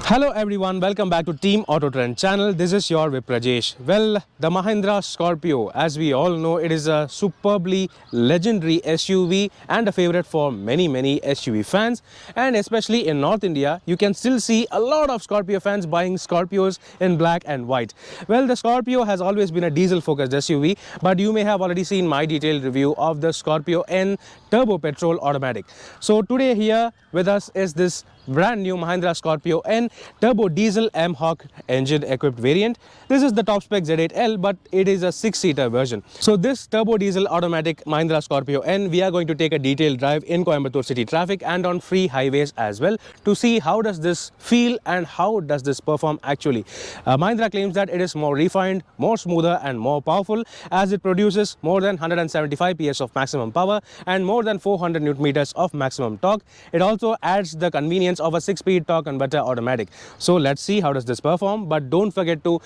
Hello everyone, welcome back to Team AutoTrend channel. This is your Vip Rajesh. Well, the Mahindra Scorpio, as we all know, it is a superbly legendary SUV and a favorite for many SUV fans. And especially in North India, you can still see a lot of Scorpio fans buying Scorpios in black and white. Well, the Scorpio has always been a diesel-focused SUV, but you may have already seen my detailed review of the Scorpio-N Turbo Petrol Automatic. So today here with us is this brand new Mahindra Scorpio-N Turbo Diesel M-Hawk engine equipped variant. This is the top spec Z8L, but it is a 6-seater version. So this turbo diesel automatic Mahindra Scorpio-N, we are going to take a detailed drive in Coimbatore city traffic and on free highways as well to see how does this feel and how does this perform actually. Mahindra claims that it is more refined, more smoother and more powerful as it produces more than 175 PS of maximum power and more than 400 Newton meters of maximum torque. It also adds the convenience of a 6-speed torque converter automatic. So let's see how does this perform, but don't forget to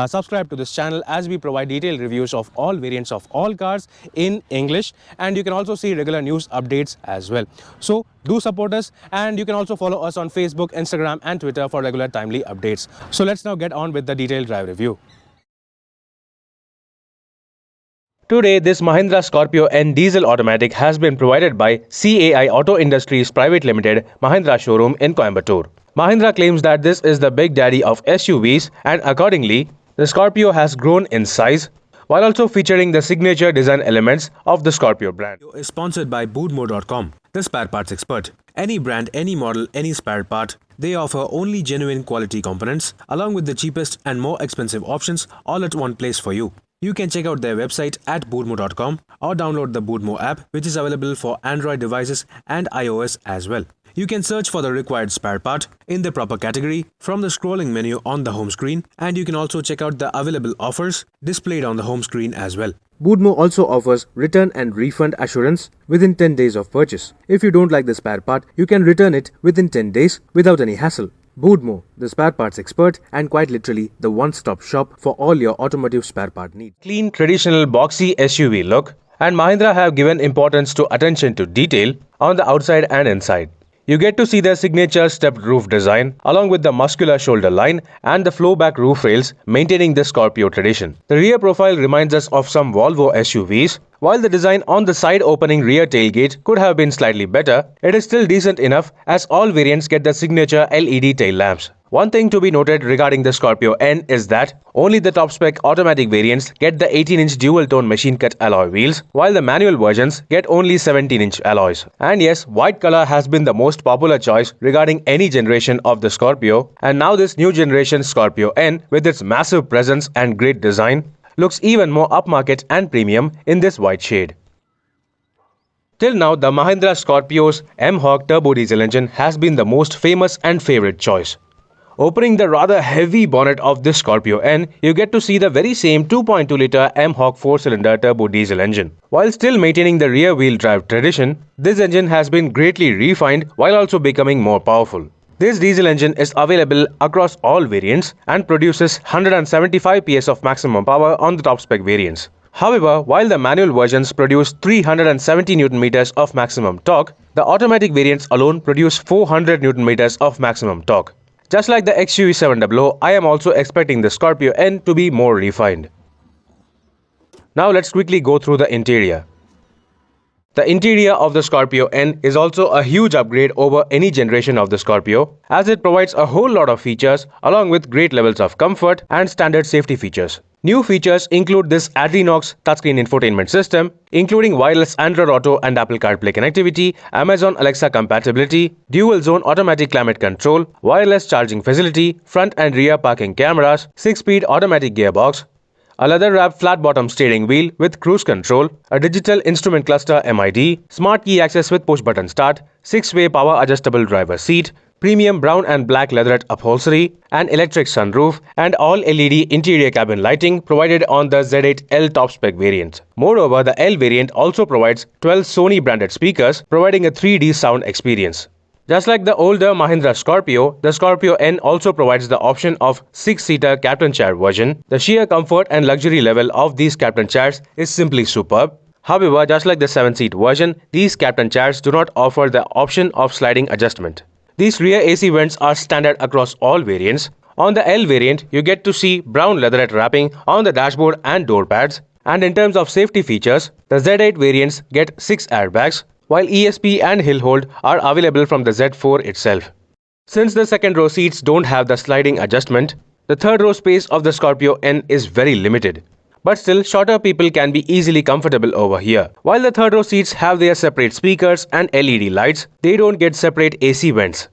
subscribe to this channel as we provide detailed reviews of all variants of all cars in English, and you can also see regular news updates as well. So do support us, and you can also follow us on Facebook, Instagram and Twitter for regular timely updates. So let's now get on with the detailed drive review. Today, this Mahindra Scorpio-N diesel automatic has been provided by CAI Auto Industries Private Limited, Mahindra showroom in Coimbatore. Mahindra claims that this is the big daddy of SUVs, and accordingly, the Scorpio has grown in size while also featuring the signature design elements of the Scorpio brand. Is sponsored by Boodmo.com, the spare parts expert. Any brand, any model, any spare part. They offer only genuine quality components along with the cheapest and more expensive options all at one place for you. You can check out their website at boodmo.com or download the Boodmo app, which is available for Android devices and iOS as well. You can search for the required spare part in the proper category from the scrolling menu on the home screen, and you can also check out the available offers displayed on the home screen as well. Boodmo also offers return and refund assurance within 10 days of purchase. If you don't like the spare part, you can return it within 10 days without any hassle. Boodmo, the spare parts expert and quite literally the one-stop shop for all your automotive spare part needs. Clean, traditional, boxy SUV look, and Mahindra have given importance to attention to detail on the outside and inside. You get to see the signature stepped roof design along with the muscular shoulder line and the flow-back roof rails maintaining the Scorpio tradition. The rear profile reminds us of some Volvo SUVs. While the design on the side opening rear tailgate could have been slightly better, it is still decent enough as all variants get the signature LED tail lamps. One thing to be noted regarding the Scorpio-N is that only the top-spec automatic variants get the 18-inch dual-tone machine-cut alloy wheels, while the manual versions get only 17-inch alloys. And yes, white color has been the most popular choice regarding any generation of the Scorpio, and now this new generation Scorpio-N with its massive presence and great design looks even more upmarket and premium in this white shade. Till now, the Mahindra Scorpio's M-Hawk turbo diesel engine has been the most famous and favorite choice. Opening the rather heavy bonnet of this Scorpio-N, you get to see the very same 2.2-litre M-Hawk 4-cylinder turbo diesel engine. While still maintaining the rear-wheel drive tradition, this engine has been greatly refined while also becoming more powerful. This diesel engine is available across all variants and produces 175 PS of maximum power on the top-spec variants. However, while the manual versions produce 370 Newton meters of maximum torque, the automatic variants alone produce 400 Newton meters of maximum torque. Just like the XUV700, I am also expecting the Scorpio-N to be more refined. Now let's quickly go through the interior. The interior of the Scorpio-N is also a huge upgrade over any generation of the Scorpio, as it provides a whole lot of features along with great levels of comfort and standard safety features. New features include this Adrenox touchscreen infotainment system, including wireless Android Auto and Apple CarPlay connectivity, Amazon Alexa compatibility, dual zone automatic climate control, wireless charging facility, front and rear parking cameras, 6-speed automatic gearbox, a leather-wrapped flat-bottom steering wheel with cruise control, a digital instrument cluster MID, smart key access with push-button start, 6-way power-adjustable driver seat, premium brown and black leatherette upholstery, an electric sunroof, and all LED interior cabin lighting provided on the Z8L top-spec variant. Moreover, the L variant also provides 12 Sony-branded speakers, providing a 3D sound experience. Just like the older Mahindra Scorpio, the Scorpio-N also provides the option of 6-seater captain chair version. The sheer comfort and luxury level of these captain chairs is simply superb. However, just like the 7-seat version, these captain chairs do not offer the option of sliding adjustment. These rear AC vents are standard across all variants. On the L variant, you get to see brown leatherette wrapping on the dashboard and door pads. And in terms of safety features, the Z8 variants get 6 airbags, while ESP and hill hold are available from the Z4 itself. Since the second row seats don't have the sliding adjustment, the third row space of the Scorpio-N is very limited. But still, shorter people can be easily comfortable over here. While the third row seats have their separate speakers and LED lights, they don't get separate AC vents.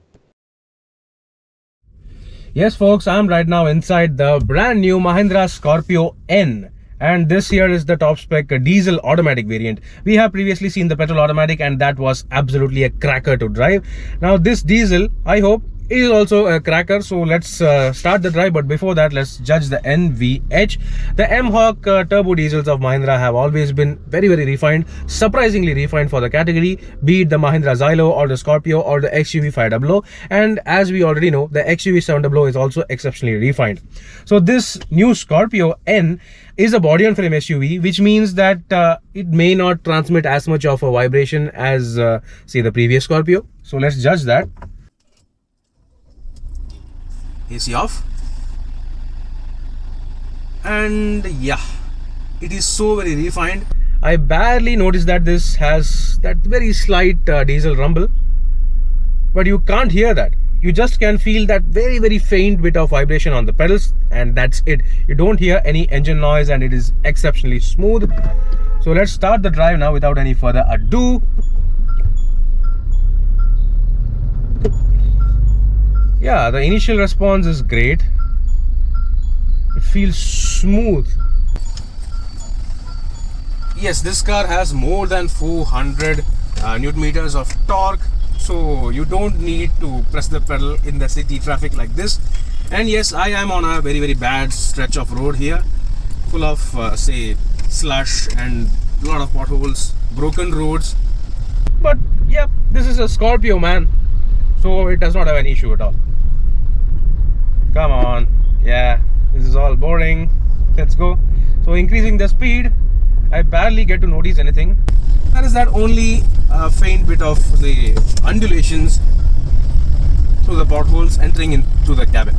Yes folks, I'm right now inside the brand new Mahindra Scorpio-N. And this here is the top spec diesel automatic variant. We have previously seen the petrol automatic and that was absolutely a cracker to drive. Now this diesel, I hope, is also a cracker. So let's start the drive, but before that let's judge the NVH. The M-Hawk turbo diesels of Mahindra have always been very refined, surprisingly refined for the category, be it the Mahindra Xylo or the Scorpio or the XUV 500. And as we already know, the XUV 700 is also exceptionally refined. So this new Scorpio-N is a body on frame SUV, which means that it may not transmit as much of a vibration as say the previous Scorpio. So let's judge that. AC off, and yeah, it is so very refined. I barely noticed that this has that very slight diesel rumble, but you can't hear that. You just can feel that very faint bit of vibration on the pedals, and that's it. You don't hear any engine noise, and it is exceptionally smooth. So let's start the drive now without any further ado. Yeah, the initial response is great. It feels smooth. Yes, this car has more than 400 Newton meters of torque, so you don't need to press the pedal in the city traffic like this. And yes, I am on a very bad stretch of road here, full of say slush and a lot of potholes, broken roads. But yeah, this is a Scorpio, man, so it does not have any issue at all. Come on, yeah, this is all boring. Let's go. So increasing the speed, I barely get to notice anything. That is that only faint bit of the undulations through the potholes entering into the cabin.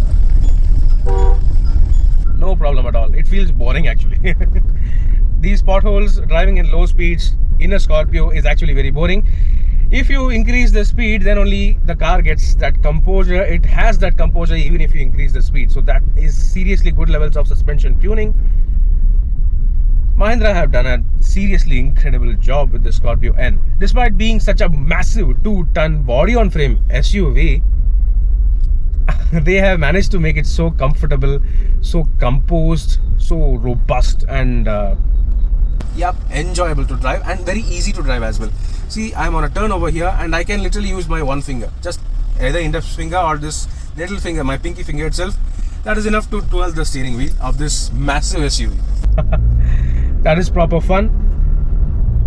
No problem at all. It feels boring actually. These potholes driving in low speeds in a Scorpio is actually very boring. If you increase the speed, then only the car gets that composure. It has that composure even if you increase the speed. So that is seriously good levels of suspension tuning. Mahindra have done a seriously incredible job with the Scorpio-N. Despite being such a massive 2-ton body on frame SUV, they have managed to make it so comfortable, so composed, so robust, and yep, enjoyable to drive and very easy to drive as well. See, I'm on a turn over here and I can literally use my one finger, just either index finger or this little finger, my pinky finger itself. That is enough to twirl the steering wheel of this massive SUV. That is proper fun.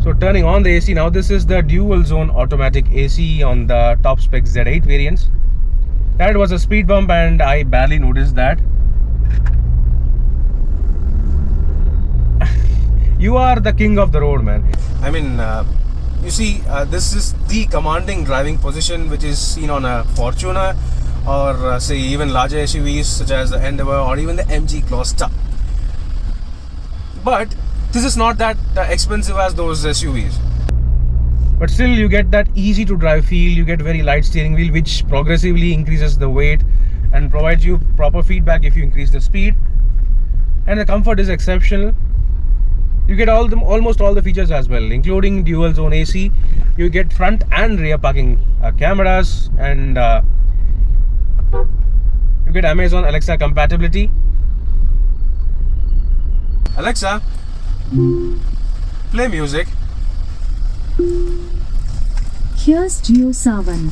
So turning on the AC now, this is the dual zone automatic AC on the top spec Z8 variants. That was a speed bump and I barely noticed that. You are the king of the road, man. I mean, you see, this is the commanding driving position which is seen on a Fortuner or say even larger SUVs such as the Endeavour or even the MG Gloster. But this is not that expensive as those SUVs. But still you get that easy to drive feel. You get very light steering wheel which progressively increases the weight and provides you proper feedback if you increase the speed. And the comfort is exceptional. You get almost all the features as well, including dual zone AC. You get front and rear parking cameras, and you get Amazon Alexa compatibility. Alexa, play music. Here's Jio Savan.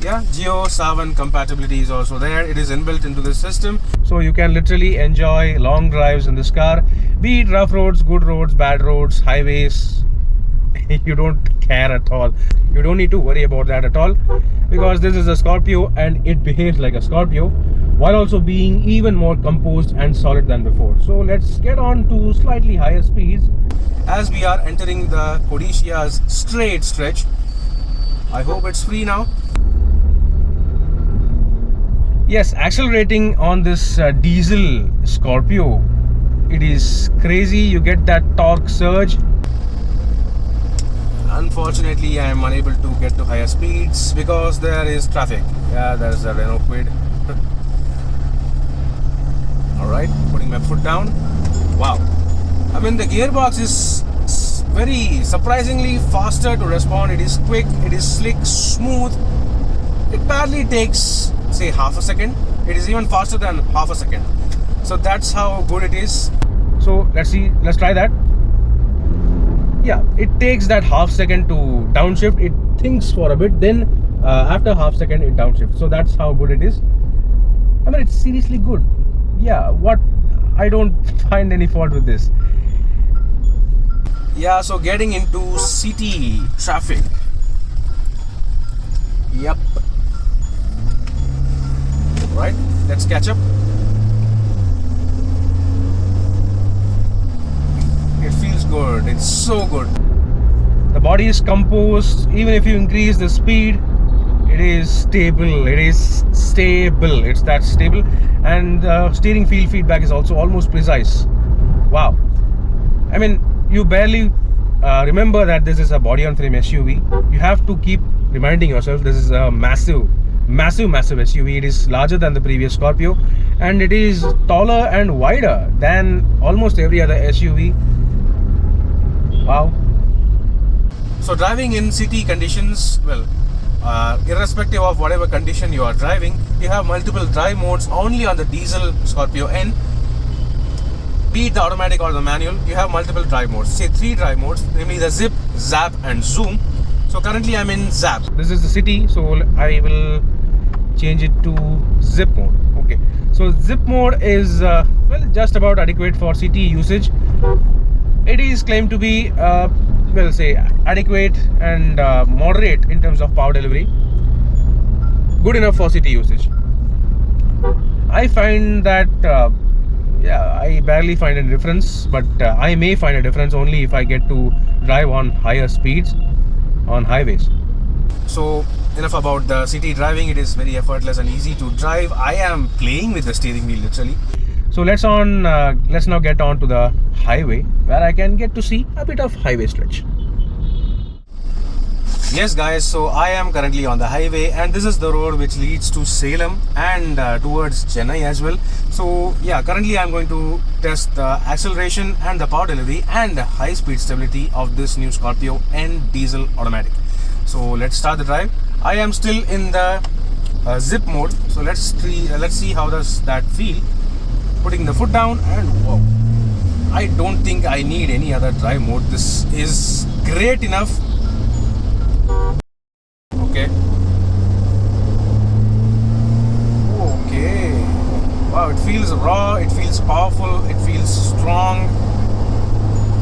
Yeah, Jio Savan compatibility is also there. It is inbuilt into the system, so you can literally enjoy long drives in this car, be it rough roads, good roads, bad roads, highways. You don't care at all. You don't need to worry about that at all, because this is a Scorpio and it behaves like a Scorpio while also being even more composed and solid than before. So let's get on to slightly higher speeds as we are entering the Codicia's straight stretch. I hope it's free now. Yes, accelerating on this diesel Scorpio, it is crazy. You get that torque surge. Unfortunately, I am unable to get to higher speeds because there is traffic. Yeah, there's a Renault Quid. Alright, putting my foot down. Wow. I mean, the gearbox is very surprisingly faster to respond. It is quick, it is slick, smooth. It barely takes, say, half a second. It is even faster than half a second. So that's how good it is. So let's try that. Yeah, it takes that half second to downshift. It thinks for a bit, then after half second it downshifts. So that's how good it is. I mean, it's seriously good. Yeah, I don't find any fault with this. Yeah, so getting into city traffic. Yep. Right, let's catch up. It feels good. It's so good. The body is composed. Even if you increase the speed, it is stable. It's that stable. And the steering feel feedback is also almost precise. Wow. I mean, you barely remember that this is a body-on-frame SUV. You have to keep reminding yourself this is a massive SUV. It is larger than the previous Scorpio, and it is taller and wider than almost every other SUV. Wow. So driving in city conditions, well, irrespective of whatever condition you are driving, you have multiple drive modes only on the diesel Scorpio-N. Be it the automatic or the manual, you have multiple drive modes. Say 3 drive modes, namely the zip, zap and zoom. So currently I'm in zap. This is the city, so I will change it to zip mode. Okay, so zip mode is well, just about adequate for city usage. It is claimed to be well, say adequate and moderate in terms of power delivery. Good enough for city usage. I find that yeah, I barely find a difference, but I may find a difference only if I get to drive on higher speeds on highways. So enough about the city driving. It is very effortless and easy to drive. I am playing with the steering wheel literally. So let's now get on to the highway, where I can get to see a bit of highway stretch. Yes guys, so I am currently on the highway, and this is the road which leads to Salem and towards Chennai as well. So yeah, currently I am going to test the acceleration and the power delivery and the high speed stability of this new Scorpio-N diesel automatic. So let's start the drive. I am still in the zip mode, so let's see how does that feel. Putting the foot down, and wow, I don't think I need any other drive mode. This is great enough. Okay. Wow, it feels raw, it feels powerful, it feels strong,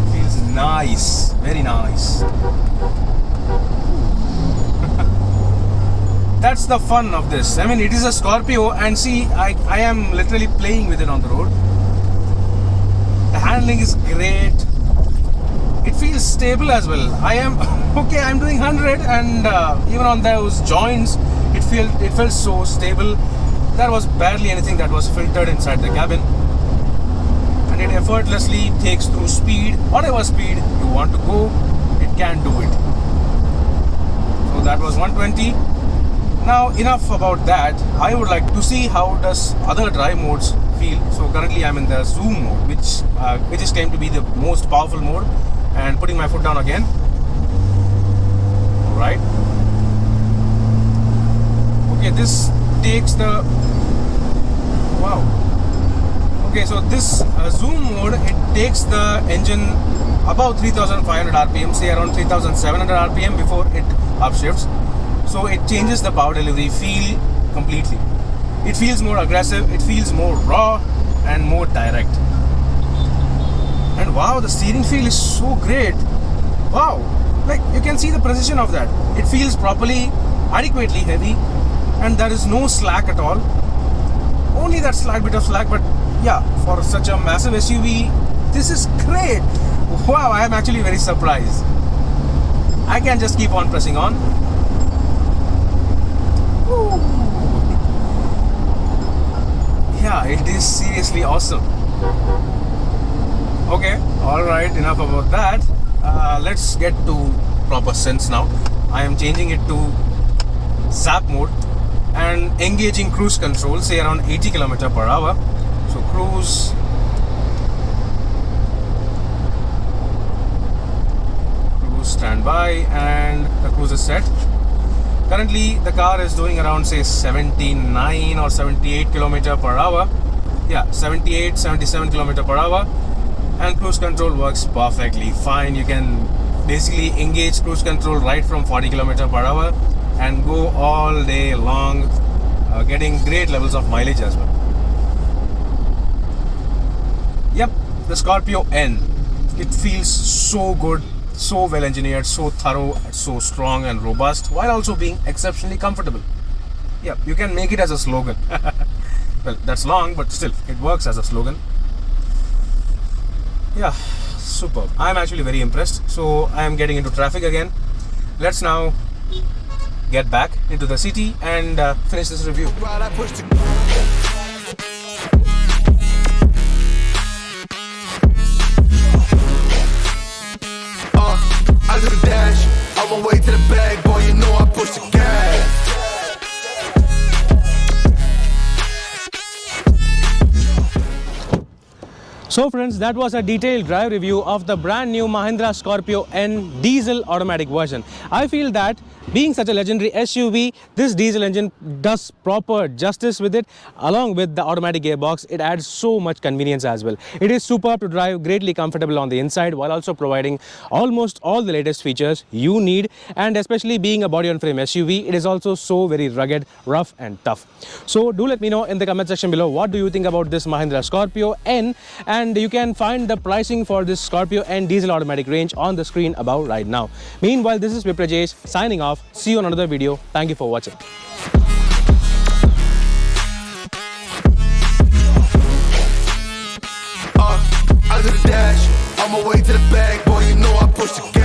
it feels nice, very nice. That's the fun of this. I mean, it is a Scorpio, and see, I am literally playing with it on the road. The handling is great. It feels stable as well. I am okay. I'm doing 100, and even on those joints, it felt so stable. There was barely anything that was filtered inside the cabin, and it effortlessly takes through speed. Whatever speed you want to go, it can do it. So that was 120. Now enough about that. I would like to see how does other drive modes feel. So currently I'm in the zoom mode, which is claimed to be the most powerful mode. And putting my foot down again. Alright. Okay, this takes the... Wow. Okay, so this zoom mode, it takes the engine about 3500 RPM, say around 3700 RPM before it upshifts. So it changes the power delivery feel completely. It feels more aggressive, it feels more raw and more direct. And wow, the steering feel is so great. Wow, like you can see the precision of that. It feels properly, adequately heavy, and there is no slack at all. Only that slight bit of slack, but yeah, for such a massive SUV, this is great. Wow, I am actually very surprised. I can just keep on pressing on. Woo. is seriously awesome. Okay, alright, enough about that. Let's get to proper sense now. I am changing it to zap mode and engaging cruise control, say around 80 km per hour. So cruise. Standby, and the cruise is set. Currently the car is doing around say 79 or 78 km per hour. Yeah, 78, 77 km per hour, and cruise control works perfectly fine. You can basically engage cruise control right from 40 km per hour and go all day long, getting great levels of mileage as well. Yep, the Scorpio-N. It feels so good, so well engineered, so thorough, so strong and robust, while also being exceptionally comfortable. Yeah, you can make it as a slogan. Well, that's long, but still, it works as a slogan. Yeah, superb. I'm actually very impressed. So I am getting into traffic again. Let's now get back into the city and finish this review. I do the dash, on my way to the bag, boy, you know I push the gas. So friends, that was a detailed drive review of the brand new Mahindra Scorpio-N diesel automatic version. I feel that being such a legendary SUV, this diesel engine does proper justice with it. Along with the automatic gearbox, it adds so much convenience as well. It is superb to drive, greatly comfortable on the inside, while also providing almost all the latest features you need. And especially being a body-on-frame SUV, it is also so very rugged, rough and tough. So do let me know in the comment section below, what do you think about this Mahindra Scorpio-N? And you can find the pricing for this Scorpio-N diesel automatic range on the screen above right now. Meanwhile, this is Viprajesh signing off. See you on another video. Thank you for watching. I do the dash, on my way to the bag, boy, you know I push the gas.